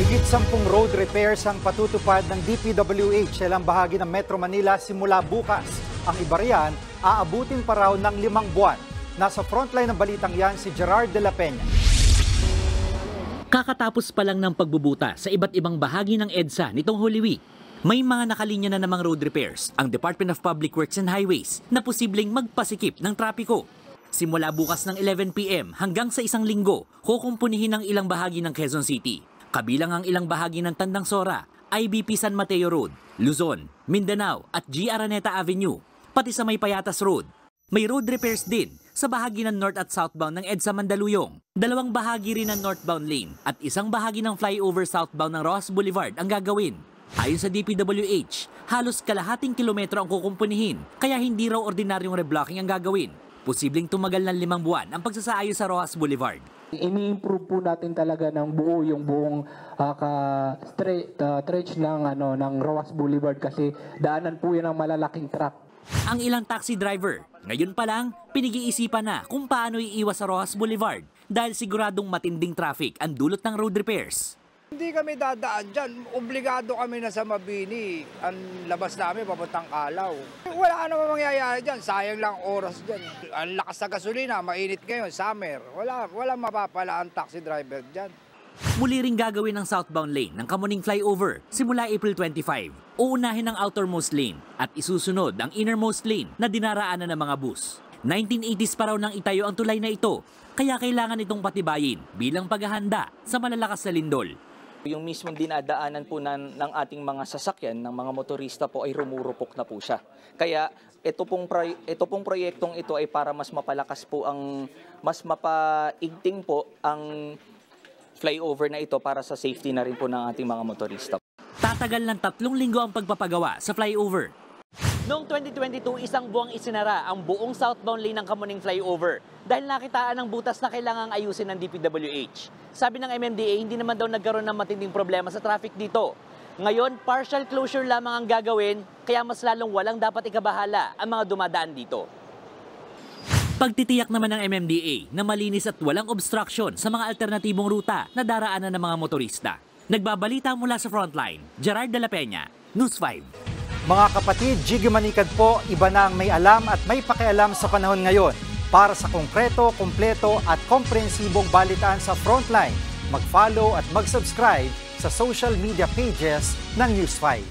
Higit 10 road repairs ang patutupad ng DPWH sa ilang bahagi ng Metro Manila simula bukas. Ang iba riyan, aabutin pa raw ng 5 buwan. Nasa frontline ng balitang yan si Gerard de la Peña. Kakatapos pa lang ng pagbubuta sa iba't ibang bahagi ng EDSA nitong Holy Week, may mga nakalinya na namang road repairs ang Department of Public Works and Highways na posibleng magpasikip ng trapiko. Simula bukas ng 11 PM hanggang sa isang linggo, kukumpunihin ang ilang bahagi ng Quezon City. Kabilang ang ilang bahagi ng Tandang Sora, IBP San Mateo Road, Luzon, Mindanao at G. Araneta Avenue, pati sa May Payatas Road. May road repairs din sa bahagi ng north at southbound ng EDSA Mandaluyong, 2 bahagi rin ng northbound lane at isang bahagi ng flyover southbound ng Rojas Boulevard ang gagawin. Ayon sa DPWH, halos kalahating kilometro ang kukumpunihin kaya hindi raw ordinaryong reblocking ang gagawin. Posibleng tumagal ng 5 buwan ang pagsasaayos sa Rojas Boulevard. Ini-improve po natin talaga ng buo yung buong stretch ng Rojas Boulevard kasi daanan po yan ng malalaking truck. Ang ilang taxi driver, ngayon pa lang, pinag-iisipan na kung paano iiwas sa Rojas Boulevard dahil siguradong matinding traffic ang dulot ng road repairs. Hindi kami dadaan dyan. Obligado kami na sa Mabini. Ang labas namin, papuntang Kalaw. Wala namang mangyayari dyan. Sayang lang oras dyan. Ang lakas sa gasolina, mainit ngayon, summer. Wala mapapala ang taxi driver dyan. Muli ring gagawin ang southbound lane ng Kamuning Flyover simula April 25. Uunahin ang outermost lane at isusunod ang innermost lane na dinaraanan ng mga bus. 1980s pa raw nang itayo ang tulay na ito, kaya kailangan itong patibayin bilang paghahanda sa malalakas na lindol. Yung mismong dinadaanan po ng ating mga sasakyan, ng mga motorista po ay rumurupok na po siya. Kaya ito pong proyektong ito ay para mas mapalakas po mas mapaigting po ang flyover na ito para sa safety na rin po ng ating mga motorista. Tatagal ng 3 linggo ang pagpapagawa sa flyover. Noong 2022, isang buwang isinara ang buong southbound lane ng Kamuning Flyover dahil nakitaan ng butas na kailangang ayusin ng DPWH. Sabi ng MMDA, hindi naman daw nagkaroon ng matinding problema sa traffic dito. Ngayon, partial closure lamang ang gagawin, kaya mas lalong walang dapat ikabahala ang mga dumadaan dito. Pagtitiyak naman ng MMDA na malinis at walang obstruction sa mga alternatibong ruta na daraanan ng mga motorista. Nagbabalita mula sa Frontline, Gerard de la Peña, News 5. Mga kapatid, Jiggy Manikad po, iba na ang may alam at may pakialam sa panahon ngayon. Para sa konkreto, kumpleto at komprehensibong balitaan sa Frontline, mag-follow at mag-subscribe sa social media pages ng News 5.